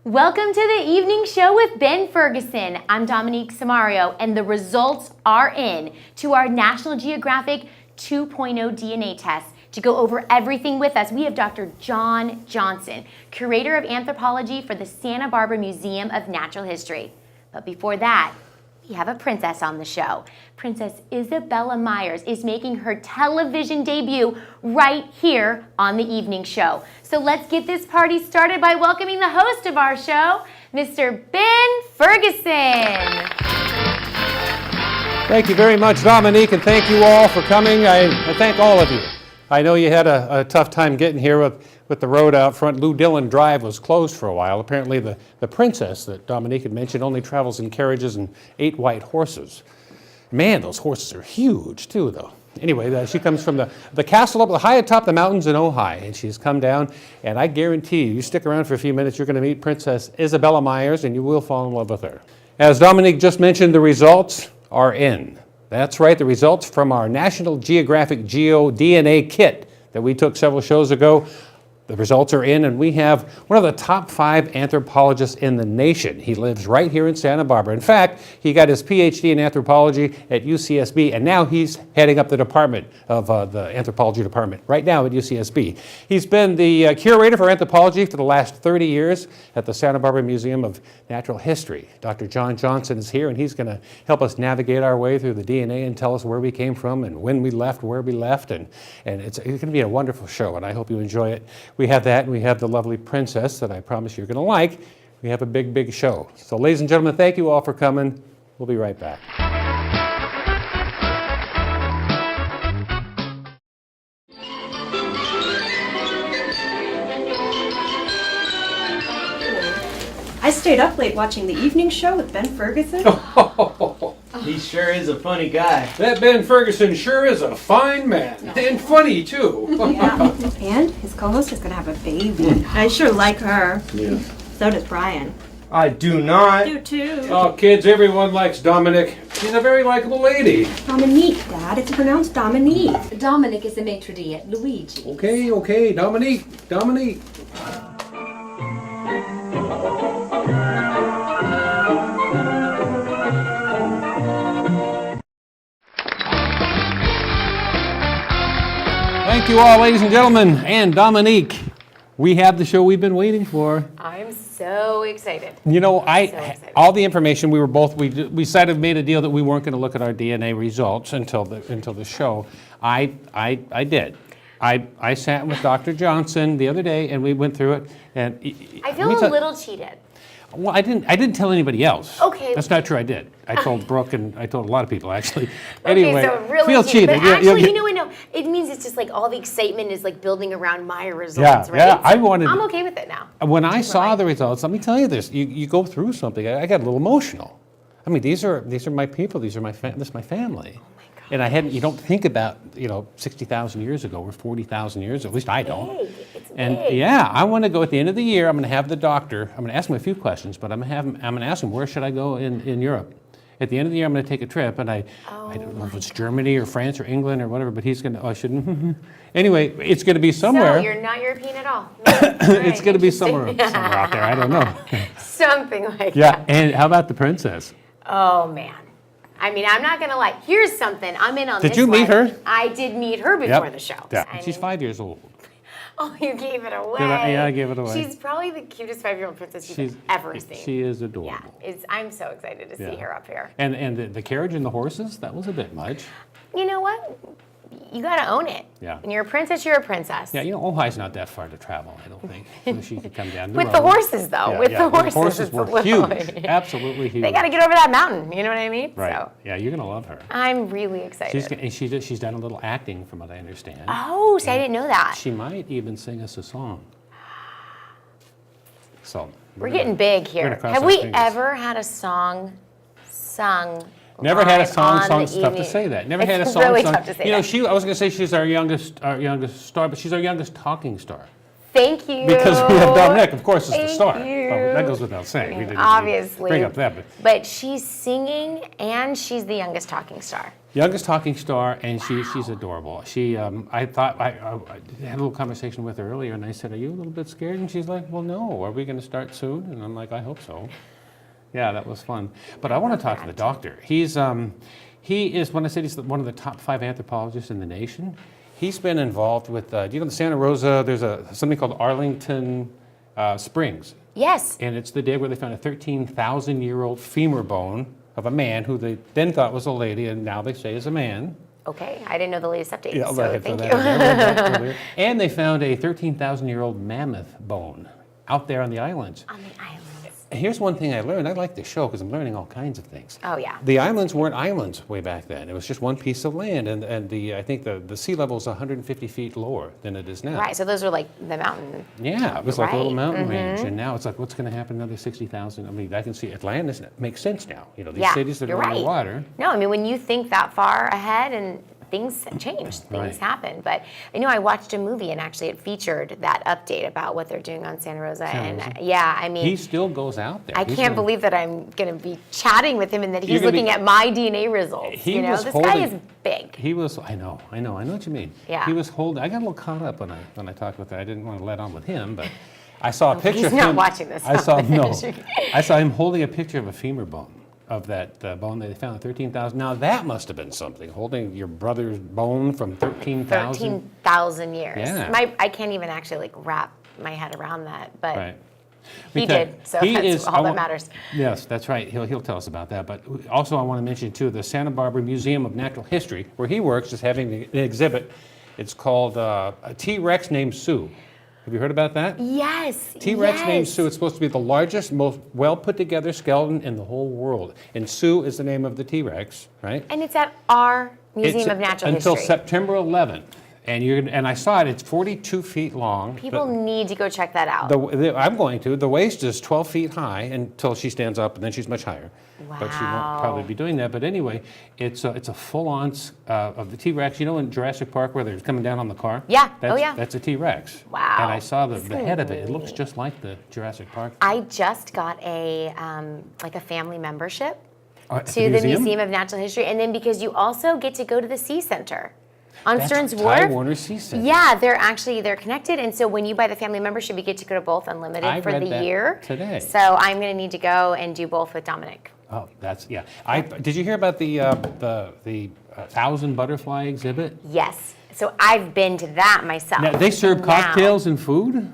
Welcome to the evening show with Ben Ferguson. I'm Dominique Samario, and the results are in to our National Geographic 2.0 DNA test. To go over everything with us, we have Dr. John Johnson, curator of anthropology for the Santa Barbara Museum of Natural History. But before that, we have a princess on the show. Princess Isabella Myers is making her television debut right here on the evening show. So let's get this party started by welcoming the host of our show, Mr. Ben Ferguson. Thank you very much, Dominique, and thank you all for coming. I thank all of you. I know you had a tough time getting here with the road out front. Lou Dillon Drive was closed for a while. Apparently the princess that Dominique had mentioned only travels in carriages and 8 white horses. Man, those horses are huge too, though. Anyway, she comes from the castle up high atop the mountains in Ojai, and she's come down, and I guarantee you stick around for a few minutes, you're going to meet Princess Isabella Myers, and you will fall in love with her. As Dominique just mentioned, the results are in. That's right, the results from our National Geographic GeoDNA kit that we took several shows ago. The results are in, and we have one of the top 5 anthropologists in the nation. He lives right here in Santa Barbara. In fact, he got his PhD in anthropology at UCSB, and now he's heading up the department of the anthropology department right now at UCSB. He's been the curator for anthropology for the last 30 years at the Santa Barbara Museum of Natural History. Dr. John Johnson is here, and he's going to help us navigate our way through the DNA and tell us where we came from and when we left, where we left, and it's going to be a wonderful show, and I hope you enjoy it. We have that, and we have the lovely princess that I promise you're going to like. We have a big, big show. So, ladies and gentlemen, thank you all for coming. We'll be right back. I stayed up late watching the evening show with Ben Ferguson. He sure is a funny guy. That Ben Ferguson sure is a fine man, and funny too. Yeah, and his co-host is going to have a baby. I sure like her. Yeah. So does Brian. I do not. I do too. Oh, kids, everyone likes Dominic. She's a very likable lady. Dominique, Dad. It's pronounced Dominique. Dominic is the maitre d' at Luigi. Okay, Dominique. Thank you all, ladies and gentlemen, and Dominique. We have the show we've been waiting for. I'm so excited. You know, excited. all the information we made a deal that we weren't going to look at our DNA results until the show. I did. I sat with Dr. Johnson the other day, and we went through it. And I feel a little cheated. Well, I didn't tell anybody else. Okay. That's not true. I did. I told Brooke, and I told a lot of people actually. Okay, Anyway, so really feel cheated. But actually, no. It means it's just like all the excitement is like building around my results, right? Yeah. I'm okay with it now. When I saw the results, let me tell you this: you go through something. I got a little emotional. I mean, these are my people. This is my family. Oh my God. And you don't think about 60,000 years ago or 40,000 years. At least I don't. It's And big. yeah, I want to go at the end of the year. I'm going to have the doctor. I'm going to ask him a few questions, but I'm going to ask him where should I go in Europe. At the end of the year, I'm going to take a trip, and I don't know if it's Germany or France or England or whatever. But he's going to. I shouldn't. Anyway, it's going to be somewhere. So you're not European at all. It's going to be somewhere out there. I don't know. Something like Yeah. that. And how about the princess? Oh man. I mean, I'm not gonna lie. Here's something. I'm in on this. Did you meet one. her? I did meet her before the show. Yeah. I She's mean, 5 years old. Oh, you gave it away. Yeah, I gave it away. She's probably the cutest 5-year-old princess you've ever seen. She is adorable. Yeah, I'm so excited to see her up here. And the carriage and the horses, that was a bit much. You know what? You gotta own it. Yeah. When you're a princess, you're a princess. Yeah, Ojai's not that far to travel, I don't think. So she could come down the With road. the horses, though. The horses were it's a little- huge. Absolutely huge. They gotta get over that mountain. You know what I mean? Right. So Yeah, you're going to love her. I'm really excited. She's done a little acting, from what I understand. Oh, see, I didn't know that. She might even sing us a song. So We're getting big here. cross Have our we fingers. ever had a song sung? Never had a live song. on Song's the tough to evening? say that. Never It's had a song. really sung. tough to say You know, that. I was going to say she's our youngest star, but she's our youngest talking star. Thank you. Because we have Dominique, of course, is the Thank star. you. Oh, that goes without saying. We didn't even Obviously. bring up that. But she's singing, and she's the youngest talking star. Youngest talking star, and she's adorable. She, I thought, I had a little conversation with her earlier, and I said, "Are you a little bit scared?" And she's like, "Well, no. Are we going to start soon?" And I'm like, "I hope so." Yeah, that was fun. But I want to talk to the doctor. He is, when I said he's one of the top 5 anthropologists in the nation, he's been involved with, do you know the Santa Rosa, there's something called Arlington Springs. Yes. And it's the day where they found a 13,000-year-old femur bone of a man who they then thought was a lady, and now they say is a man. Okay, I didn't know the latest updates, Yeah, so right, thank so you. that- and they found a 13,000-year-old mammoth bone out there on the islands. On the islands. Here's one thing I learned. I like this show because I'm learning all kinds of things. Oh, yeah. The islands weren't islands way back then. It was just one piece of land, and I think the sea level is 150 feet lower than it is now. Right, so those are like the mountain. Yeah, it was like a little Right, mountain range, and now it's like, what's going to happen another 60,000? I mean, I can see Atlantis makes sense now. You know, these Yeah, cities that you're are right. underwater. No, I mean, when you think that far ahead and things change, things Right. happen. But I watched a movie and actually it featured that update about what they're doing on Santa Rosa. Yeah, I mean, He still goes out there. I He's can't gonna- believe that I'm going to be chatting with him and that You're he's gonna be- looking at my DNA results. He You know, was this guy holding- is big. He was. I know what you mean. Yeah. He was holding. I got a little caught up when I talked with him. I didn't want to let on with him, but I saw a picture he's of not him. watching this. I saw I saw him holding a picture of a femur bone of that bone that they found at 13,000. Now that must have been something. Holding your brother's bone from 13,000. 13,000 years. Yeah. I can't even actually like wrap my head around that, but Right. he Because did. So he that's is- all I that want- matters. Yes, that's right. He'll tell us about that. But also, I want to mention too the Santa Barbara Museum of Natural History, where he works, is having an exhibit. It's called a T-Rex named Sue. Have you heard about that? Yes. T-Rex named yes. Sue. It's supposed to be the largest, most well put together skeleton in the whole world. And Sue is the name of the T-Rex, right? And it's at our Museum It's of Natural until History. September 11th. And I saw it. It's 42 feet long. People need to go check that out. I'm going to. The waist is 12 feet high until she stands up, and then she's much higher. But she won't Wow. probably be doing that. But anyway, it's a full-on of the T-Rex. You know in Jurassic Park where they're coming down on the car? Yeah. That's, Oh, yeah. That's a T-Rex. Wow. And I saw the This is head of it. It really looks just like the Jurassic Park. I just got a like a family membership At to the Museum of Natural History, and then because you also get to go to the Sea Center on That's Stearns Ty Wharf. Warner Sea Center. Yeah, they're connected, and so when you buy the family membership, you get to go to both unlimited I for read the that year. today. So I'm going to need to go and do both with Dominic. Oh, that's yeah. Did you hear about the 1,000 butterfly exhibit? Yes. So I've been to that myself. Now, they serve Now- cocktails and food?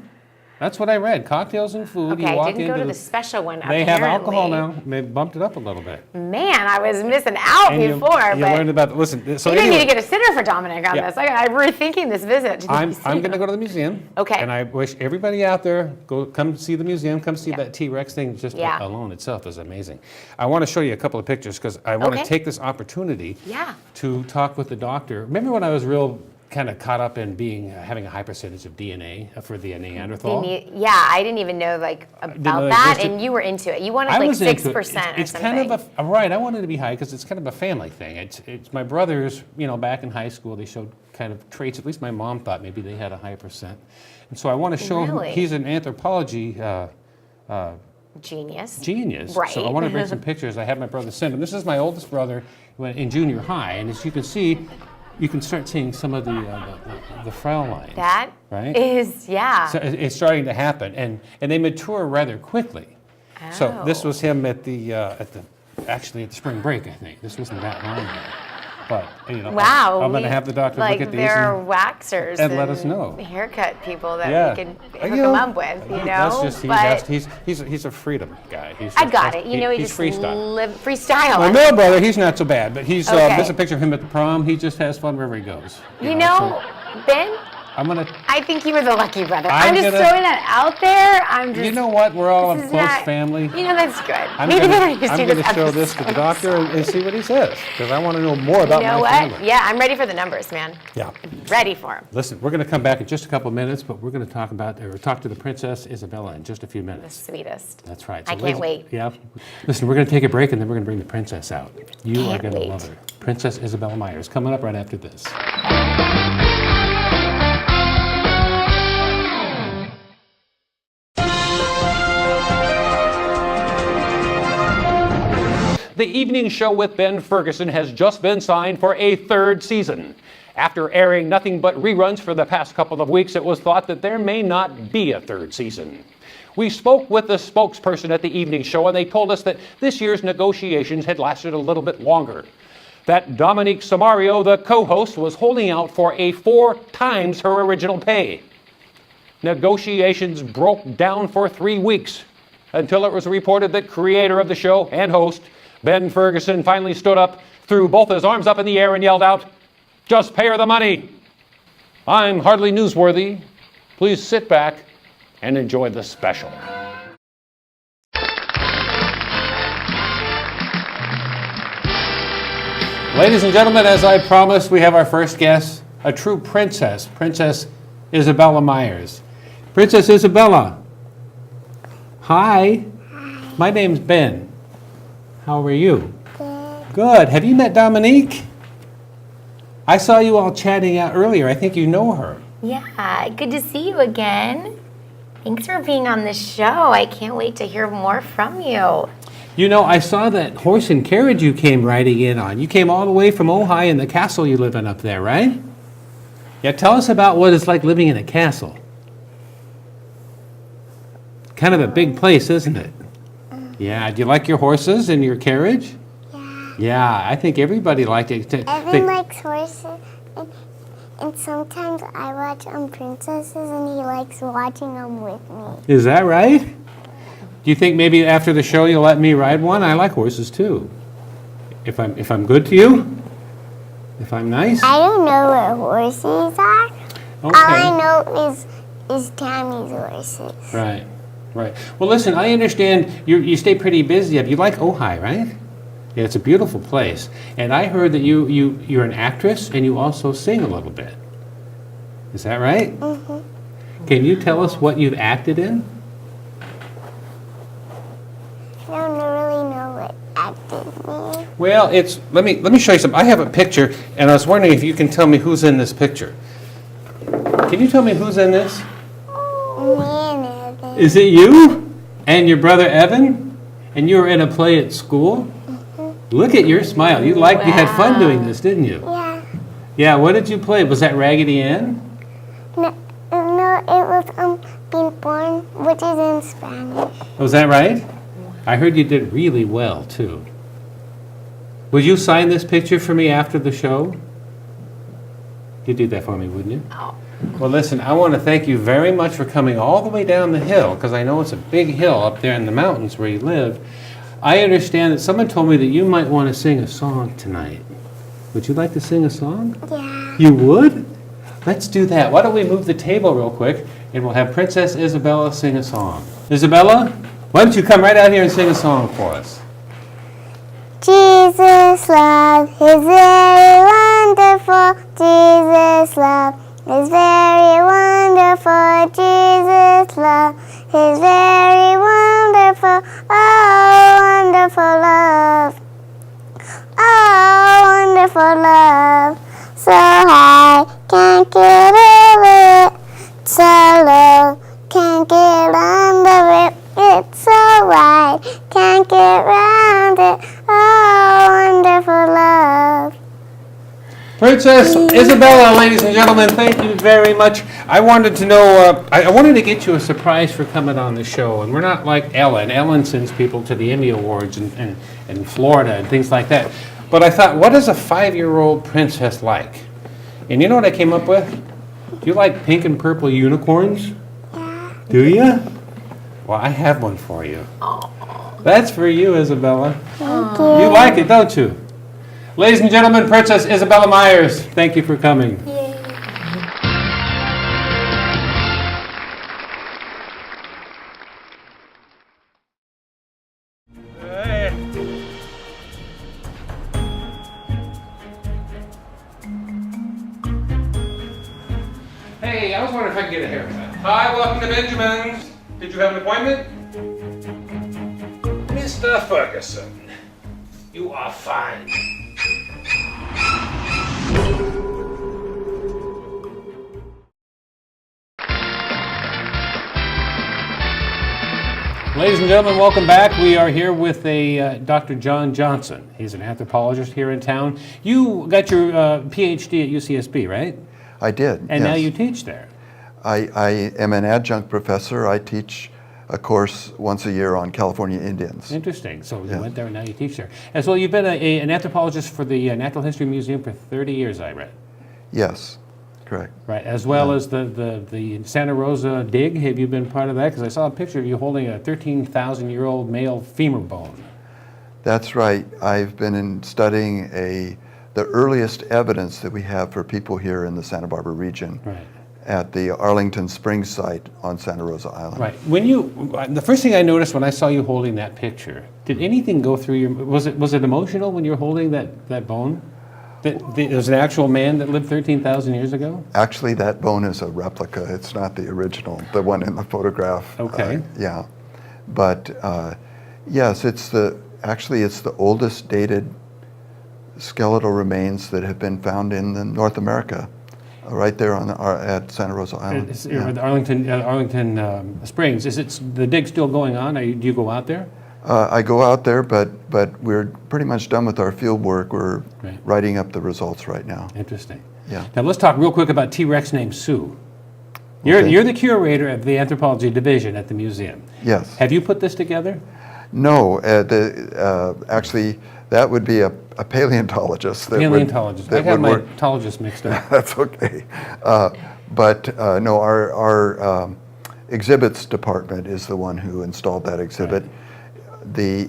That's what I read. Cocktails and food. Okay, You I walk didn't go into to the special one. They have alcohol apparently. now. They bumped it up a little bit. Man, I was missing out And before, you but learned about, listen, so maybe I anyway, need to get a sitter for Dominic on Yeah. this. I'm rethinking this visit to the I'm museum. going to go to the museum. Okay. And I wish everybody out there, come see the museum, come see Yeah. that T-Rex thing. Just Yeah. alone itself is amazing. I want to show you a couple of pictures because I want to Okay. take this opportunity Yeah. to talk with the doctor. Remember when I was real kind of caught up in having a high percentage of DNA for the Neanderthal? Yeah, I didn't even know like know about it that, existed. and you were into it. You wanted I like was into 6% it. It's or kind something. of right. I wanted to be high because it's kind of a family thing. It's my brothers. You know, back in high school, they showed kind of traits. At least my mom thought maybe they had a high percent, and so I want to show him. Really? He's an anthropology Genius. genius. Right. So I want to bring some pictures. I have my brother send him. This is my oldest brother in junior high, and as you can see, you can start seeing some of the frown lines. That right? is, yeah. So it's starting to happen, and they mature rather quickly. So this was him actually at the spring break, I think. This wasn't that long ago. But, you know, Wow. I'm going to have the doctor like look at these. they're waxers and let us know. Haircut people that Yeah. we can hook You know, them up with, you know? That's just, but he's a freedom guy. I got it. You know, he he's just freestyle. live freestyle. My middle brother, he's not so bad, but he's, Okay. this is a picture of him at the prom. He just has fun wherever he goes. You know, Ben, I'm going to, I think you were the lucky brother. I'm I'm just gonna- throwing that out there. I'm just. you know what? We're all a this is close not- family. You know, that's good. I'm Maybe gonna, they don't I'm see gonna this show this to the episode. doctor and see what he says, because I want to know more about You know my what? family. Yeah, I'm ready for the numbers, man. Yeah. Ready for them. Listen, we're going to come back in just a couple of minutes, but we're going to talk to the Princess Isabella in just a few The minutes. sweetest. That's right. I can't wait. Yeah. Listen, we're going to take a break, and then we're going to bring the princess out. You are Can't going to wait. love her. Princess Isabella Myers, coming up right after this. The Evening Show with Ben Ferguson has just been signed for a third season. After airing nothing but reruns for the past couple of weeks, it was thought that there may not be a third season. We spoke with the spokesperson at the Evening Show, and they told us that this year's negotiations had lasted a little bit longer. That Dominique Samario, the co-host, was holding out for a 4 times her original pay. Negotiations broke down for 3 weeks until it was reported that creator of the show and host, Ben Ferguson, finally stood up, threw both his arms up in the air and yelled out, "Just pay her the money." I'm hardly newsworthy. Please sit back and enjoy the special. Ladies and gentlemen, as I promised, we have our first guest, a true princess, Princess Isabella Myers. Princess Isabella. Hi. My name's Ben. How are you? Good. Good. Have you met Dominique? I saw you all chatting out earlier. I think you know her. Yeah, good to see you again. Thanks for being on the show. I can't wait to hear more from you. You know, I saw that horse and carriage you came riding in on. You came all the way from Ojai and the castle you live in up there, right? Yeah, tell us about what it's like living in a castle. Kind of a big place, isn't it? Yeah, do you like your horses and your carriage? Yeah. Yeah, I think everybody liked it. Evan likes horses, and sometimes I watch princesses, and he likes watching them with me. Is that right? Do you think maybe after the show you'll let me ride one? I like horses too. If I'm good to you? If I'm nice? I don't know where horses are. Okay. All I know is Tammy's horses. Right, right. Well, listen, I understand you stay pretty busy. You like Ojai, right? Yeah, it's a beautiful place. And I heard that you're an actress and you also sing a little bit. Is that right? Mm-hmm. Can you tell us what you've acted in? I don't really know what acting means. Well, let me show you something. I have a picture, and I was wondering if you can tell me who's in this picture. Can you tell me who's in this? Me and Evan. Is it you and your brother Evan? And you were in a play at school? Look at your smile. You had fun doing this, didn't you? Yeah. Yeah, what did you play? Was that Raggedy Ann? No, it was being born, which is in Spanish. Was that right? I heard you did really well, too. Would you sign this picture for me after the show? You'd do that for me, wouldn't you? Oh. Well, listen, I want to thank you very much for coming all the way down the hill, because I know it's a big hill up there in the mountains where you live. I understand that someone told me that you might want to sing a song tonight. Would you like to sing a song? Yeah. You would? Let's do that. Why don't we move the table real quick, and we'll have Princess Isabella sing a song. Isabella, why don't you come right out here and sing a song for us? Jesus' love is very wonderful. Jesus' love is very wonderful. Jesus' love is very wonderful. Oh, wonderful love. Oh, wonderful love. So high, can't get over it. So low, can't get under it. It's so wide, can't get round it. Oh, wonderful love. Princess Isabella, ladies and gentlemen, thank you very much. I wanted to know, I wanted to get you a surprise for coming on the show, and we're not like Ellen. Ellen sends people to the Emmy Awards in Florida and things like that. But I thought, what is a 5-year-old princess like? And you know what I came up with? Do you like pink and purple unicorns? Yeah. Do you? Well, I have one for you. Aww. That's for you, Isabella. Thank you. You like it, don't you? Ladies and gentlemen, Princess Isabella Myers, thank you for coming. Yay. Hey, I was wondering if I could get a haircut. Hi, welcome to Benjamin's. Did you have an appointment? Mr. Ferguson, you are fine. Ladies and gentlemen, welcome back. We are here with Dr. John Johnson. He's an anthropologist here in town. You got your PhD at UCSB, right? I did, And yes. now you teach there. I am an adjunct professor. I teach a course once a year on California Indians. Interesting. So you Yeah. went there and now you teach there. As well, you've been an anthropologist for the Natural History Museum for 30 years, I read. Yes, correct. Right, as well as the Santa Rosa dig. Have you been part of that? Because I saw a picture of you holding a 13,000-year-old male femur bone. That's right. I've been studying the earliest evidence that we have for people here in the Santa Barbara region. Right. At the Arlington Springs site on Santa Rosa Island. Right. The first thing I noticed when I saw you holding that picture, did anything go through your? Was it emotional when you were holding that bone? It was an actual man that lived 13,000 years ago? Actually, that bone is a replica. It's not the original, the one in the photograph. Okay. Yeah, but yes, it's the oldest dated skeletal remains that have been found in North America. Right there at Santa Rosa Island. The Arlington Springs. Is the dig still going on? Do you go out there? I go out there, but we're pretty much done with our field work. We're Right. writing up the results right now. Interesting. Yeah. Now let's talk real quick about T-Rex named Sue. Okay. You're the curator of the Anthropology division at the museum. Yes. Have you put this together? No, actually, that would be a paleontologist. Paleontologist. I got my work. ontologist mixed up. That's okay. No, our exhibits department is the one who installed that exhibit. Right.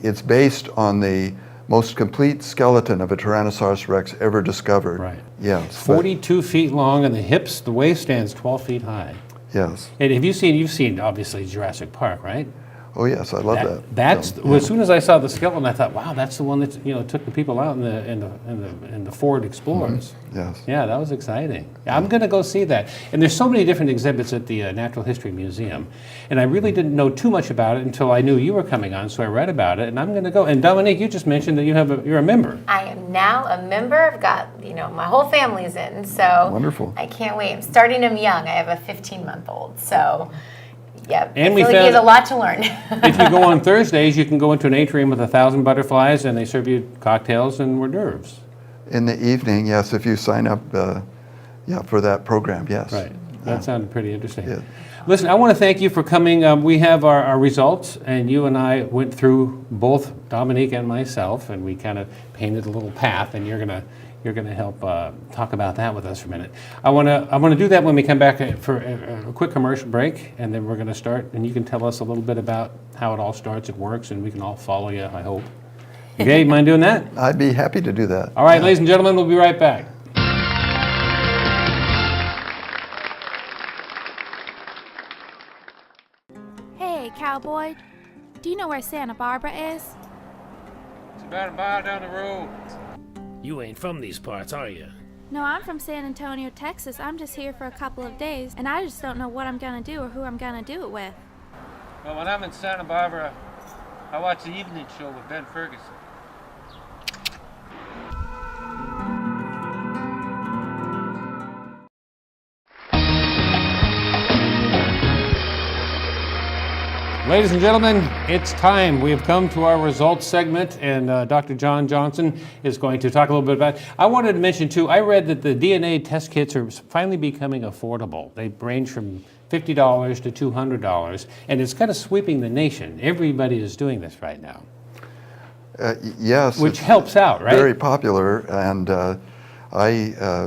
It's based on the most complete skeleton of a Tyrannosaurus rex ever discovered. Right. Yes. 42 feet long, and the waist stands 12 feet high. Yes. And you've seen obviously Jurassic Park, right? Oh yes, I love that. That's film. as soon as I saw the skeleton, I thought, wow, that's the one that took the people out in the Ford Explorers. Yes. Yeah, that was exciting. I'm going to go see that. And there's so many different exhibits at the Natural History Museum, and I really didn't know too much about it until I knew you were coming on, so I read about it, and I'm going to go. And Dominique, you just mentioned that you're a member. I am now a member. I've got, my whole family's in, so Wonderful. I can't wait. I'm starting them young. I have a 15-month-old, so yeah, And I we feel like he found- has a lot to learn. If you go on Thursdays, you can go into an atrium with 1,000 butterflies, and they serve you cocktails and hors d'oeuvres. In the evening, yes, if you sign up, for that program, yes. Right. That sounded pretty interesting. Yeah. Listen, I want to thank you for coming. We have our results, and you and I went through, both Dominique and myself, and we kind of painted a little path, and you're gonna help talk about that with us for a minute. I want to do that when we come back for a quick commercial break, and then we're going to start, and you can tell us a little bit about how it all starts, it works, and we can all follow you, I hope. Okay, you mind doing that? I'd be happy to do that. All right, ladies and gentlemen, we'll be right back. Hey, cowboy. Do you know where Santa Barbara is? It's about a mile down the road. You ain't from these parts, are you? No, I'm from San Antonio, Texas. I'm just here for a couple of days, and I just don't know what I'm gonna do or who I'm gonna do it with. Well, when I'm in Santa Barbara, I watch the evening show with Ben Ferguson. Ladies and gentlemen, it's time. We have come to our results segment, and Dr. John Johnson is going to talk a little bit about it. I wanted to mention, too, I read that the DNA test kits are finally becoming affordable. They range from $50 to $200, and it's kind of sweeping the nation. Everybody is doing this right now. Yes. Which helps out, right? Very popular, and I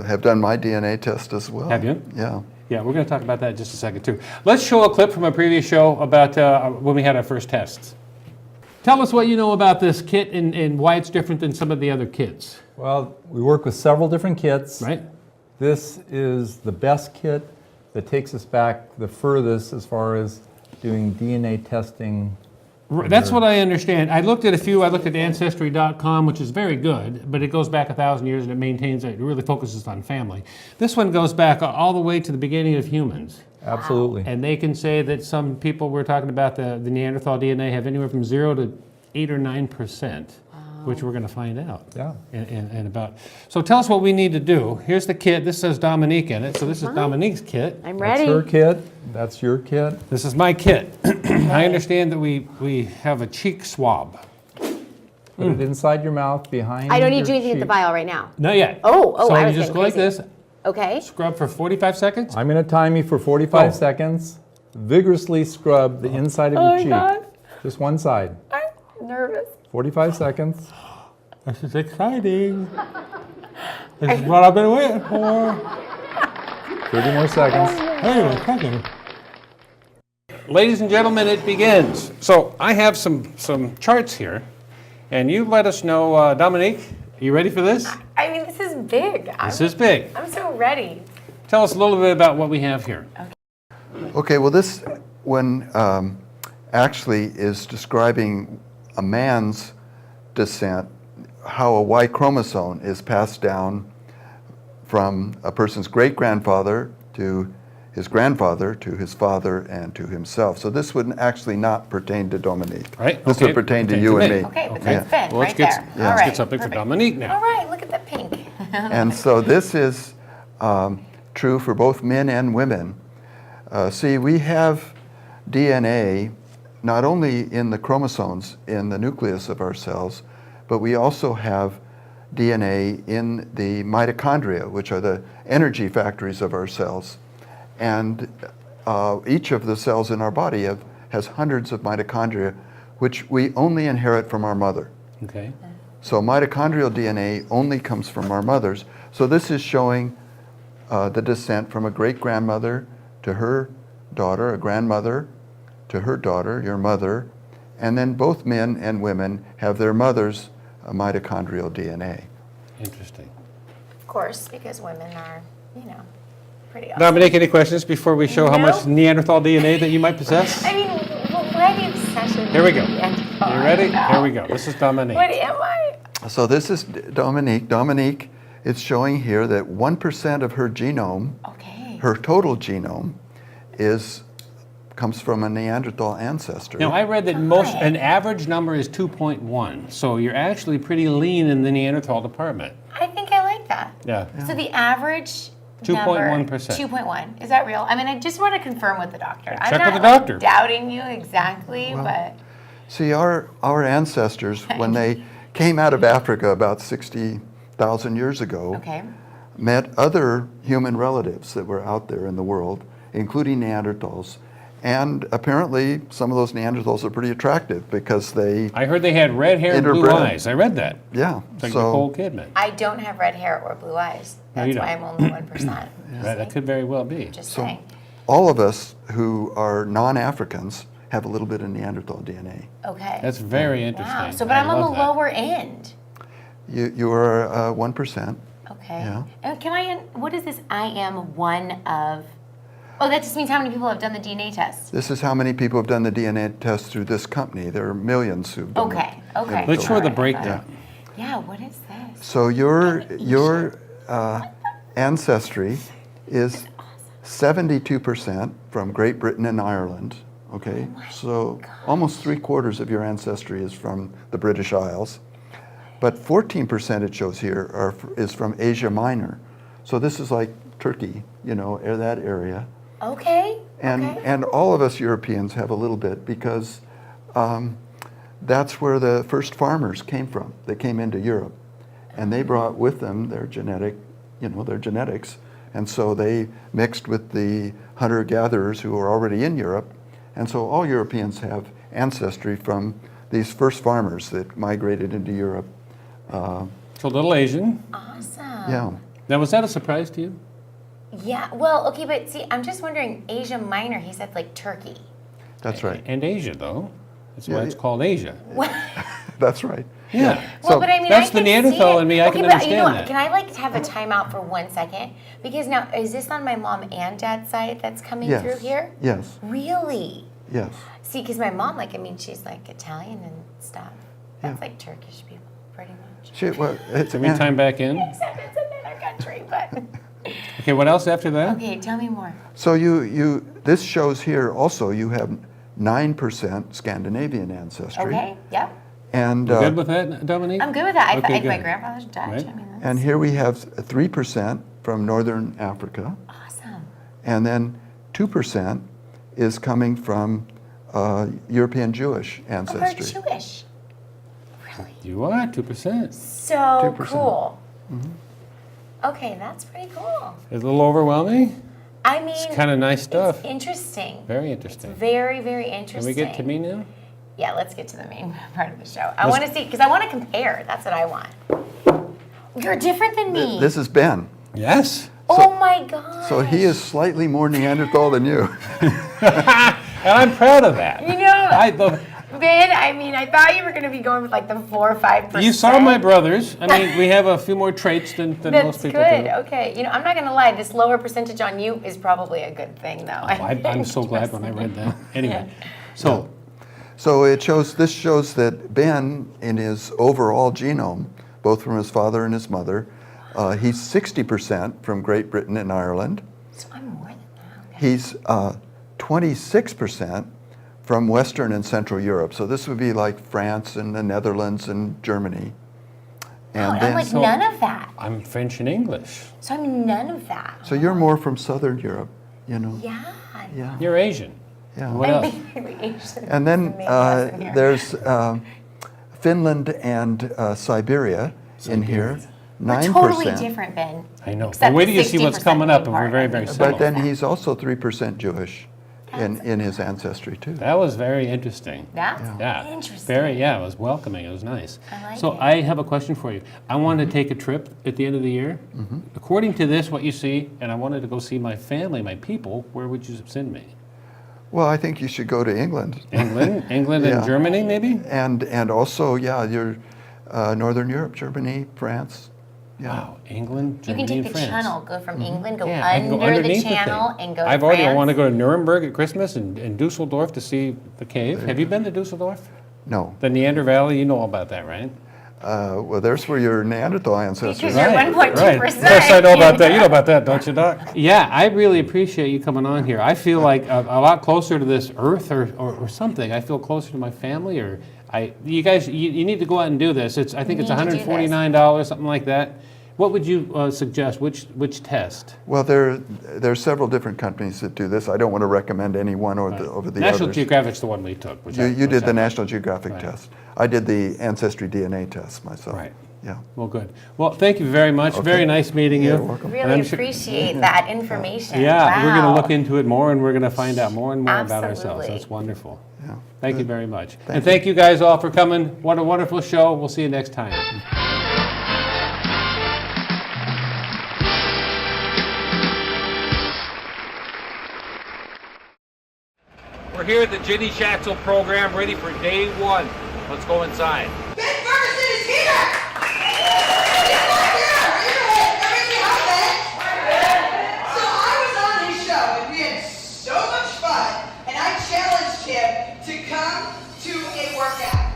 have done my DNA test as well. Have you? Yeah. Yeah, we're going to talk about that in just a second, too. Let's show a clip from a previous show about when we had our first tests. Tell us what you know about this kit and why it's different than some of the other kits. Well, we work with several different kits. Right. This is the best kit that takes us back the furthest as far as doing DNA testing. That's what I understand. I looked at a few. I looked at Ancestry.com, which is very good, but it goes back 1,000 years and it really focuses on family. This one goes back all the way to the beginning of humans. Absolutely. And they can say that some people we're talking about, the Neanderthal DNA, have anywhere from 0 to 8 or 9%, which we're going to find out. Yeah. And about. So tell us what we need to do. Here's the kit. This says Dominique in it. So this is Dominique's kit. I'm ready. That's her kit. That's your kit. This is my kit. I understand that we have a cheek swab. Put it inside your mouth, behind I don't need your you to hit the cheek. vial right now. Not yet. Oh, so I you was just getting go like crazy. this, Okay. scrub for 45 seconds. I'm going to time you for 45 Go. seconds. Vigorously scrub the inside of Oh your my cheek. God. Just one side. I'm nervous. 45 seconds. This is exciting. This is what I've been waiting for. 30 more seconds. Anyway, thank you. Ladies and gentlemen, it begins. So I have some charts here, and you let us know, Dominique, are you ready for this? I mean, this is big. This is big. I'm so ready. Tell us a little bit about what we have here. Okay, well, this one actually is describing a man's descent, how a Y chromosome is passed down from a person's great-grandfather to his grandfather, to his father, and to himself. So this would actually not pertain to Dominique. Right, This okay, would pertain to pertain you to and me. me. Okay, but Yeah. that's Ben Well, right there. yeah. All let's right, get something for perfect. Dominique now. All right, look at the pink. And so this is true for both men and women. See, we have DNA not only in the chromosomes, in the nucleus of our cells, but we also have DNA in the mitochondria, which are the energy factories of our cells. And each of the cells in our body has hundreds of mitochondria, which we only inherit from our mother. Okay. So mitochondrial DNA only comes from our mothers. So this is showing the descent from a great-grandmother to her daughter, a grandmother to her daughter, your mother, and then both men and women have their mother's mitochondrial DNA. Interesting. Of course, because women are, pretty awesome. Dominique, any questions before we show how much Nope. Neanderthal DNA that you might possess? I mean, why the obsession? Here we go. with the Neanderthal? You ready? No. Here we go. This is Dominique. What am I? So this is Dominique. Dominique, it's showing here that 1% of her genome, Okay. her total genome, comes from a Neanderthal ancestor. Now, I read that an average number is 2.1, so you're actually pretty lean in the Neanderthal department. I think I like that. Yeah. So the average 2.1%. 2.1. Is that real? I mean, I just want to confirm with the doctor. Check I'm not with the doctor. doubting you exactly, but See, our ancestors, when they came out of Africa about 60,000 years ago, okay. met other human relatives that were out there in the world, including Neanderthals. And apparently, some of those Neanderthals are pretty attractive because they, I heard they had red hair and blue Interbred. eyes. I read that. yeah. It's like So Nicole Kidman. I don't have red hair or blue eyes. No, That's you why don't. I'm only 1%. Right, that could very well be. Just So- saying. all of us who are non-Africans have a little bit of Neanderthal DNA. Okay. That's very interesting. Wow. So, but I I'm on the love that. lower end. You are 1%. Okay. Yeah. And what is this? I am one of. Oh, that just means how many people have done the DNA test. This is how many people have done the DNA test through this company. There are millions who've done Okay. it. Okay. Let's show the Alright, breakdown. Yeah. What is this? So your ancestry is 72% from Great Britain and Ireland. Okay, so almost 3/4 of your ancestry is from the British Isles, but 14% it shows here is from Asia Minor. So this is like Turkey, that area. Okay. And all of us Europeans have a little bit because that's where the first farmers came from. They came into Europe, and they brought with them their genetics, and so they mixed with the hunter-gatherers who were already in Europe, and so all Europeans have ancestry from these first farmers that migrated into Europe. So a little Asian. Awesome. Yeah. Now, was that a surprise to you? Yeah. Well, okay, but see, I'm just wondering. Asia Minor. He said like Turkey. That's right. And Asia, though. That's why Yeah, it's called Asia. That's right. Yeah. Well, So but I mean, that's I the can Neanderthal see it. in me. I can but understand you know what? that. Can I have a timeout for 1 second? Because now, is this on my mom and dad's side that's coming Yes. through here? Yes. Really? Yes. See, because my mom, she's like Italian and stuff. That's like Turkish people, pretty much. Can we time back in? Except it's another country, but. Okay, what else after that? Okay, tell me more. So this shows here also you have 9% Scandinavian ancestry. Okay, yeah. And You good with that, Dominique? I'm good with that. I Okay, thought my good. grandfather's Dutch. Right. I mean, that's and here we have 3% from Northern Africa. awesome. And then 2% is coming from European Jewish Oh, we're ancestry. Jewish. Really? You are 2%. So 2%. cool. Mm-hmm. Okay, that's pretty cool. It's a little overwhelming. I mean, It's kind of nice stuff. It's interesting. Very interesting. Very, very interesting. Can we get to me now? Yeah, let's get to the main part of the show. I want to see, because I want to compare. That's what I want. You're different than me. This is Ben. Yes. Oh my God. So he is slightly more Neanderthal than you. And I'm proud of that. You know, the, Ben, I mean, I thought you were going to be going with like the 4 or 5%. you saw my brothers. I mean, we have a few more traits than That's most people good. do. Okay. You know, I'm not going to lie. This lower percentage on you is probably a good thing, though. I'm so glad when I read that. Anyway, so So this shows that Ben, in his overall genome, both from his father and his mother, he's 60% from Great Britain and Ireland. So I'm more than that. He's 26% from Western and Central Europe. So this would be like France and the Netherlands and Germany. And I'm like none of that. I'm French and English. So I'm none of that. So you're more from Southern Europe, you know. Yeah. Yeah. You're Asian. Yeah. What else? And then there's Finland and Siberia in here. 9%. Totally different, Ben. I know. Except But wait till you see the what's 60% coming up, and part. we're very, very similar. But then he's also 3% Jewish in his ancestry too. That was very interesting. That's Yeah. interesting. It was welcoming. It was nice. I like so it. I have a question for you. I wanted to take a trip at the end of the year. According to this, what you see, and I wanted to go see my family, my people, where would you send me? Well, I think you should go to England. England and Yeah. Germany, maybe? And also, your Northern Europe, Germany, France. Yeah. Wow, England, You Germany, can take and the France. channel, go from England, go Yeah, I can go under the underneath channel, thing. and go to I France. want to go to Nuremberg at Christmas and Dusseldorf to see the cave. Have you been to Dusseldorf? No. The Neander Valley, you know all about that, right? Well, there's where your Neanderthal ancestors Because are. you're 1.2%. Right. Of course, I know about that. You know about that, don't you, Doc? Yeah, I really appreciate you coming on here. I feel like a lot closer to this earth or something. I feel closer to my family. You guys, you need to go out and do this. I think it's need to do this. $149, something like that. What would you suggest? Which test? Well, there are several different companies that do this. I don't want to recommend any one over the National others. Geographic's the one we took. You did the National Geographic test. I did the Ancestry DNA test myself. Right. Yeah. Well, good. Well, thank you very much. Okay. Very nice meeting you. You're welcome. Really I'm sure- appreciate that information. Yeah, we're going Wow. to look into it more, and we're going to find out more and more about ourselves. Absolutely. That's wonderful. Yeah. Thank you very much. Thank And thank you guys all for coming. What a wonderful show. We'll see you next time. We're here at the Ginny Schatzel program, ready for day one. Let's go inside. Ben Ferguson is here! He's not here! Raise your hand, Ben! So I was on his show and we had so much fun, and I challenged him to come to a workout.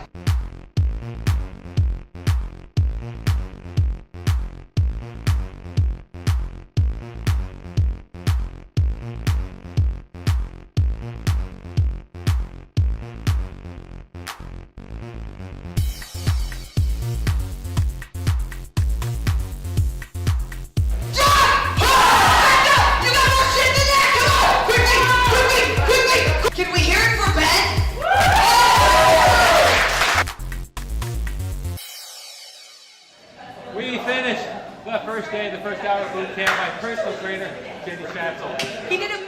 Can we hear it for Ben? We finished the first day, the first hour of boot camp. My personal trainer, Ginny Schatzel. He did a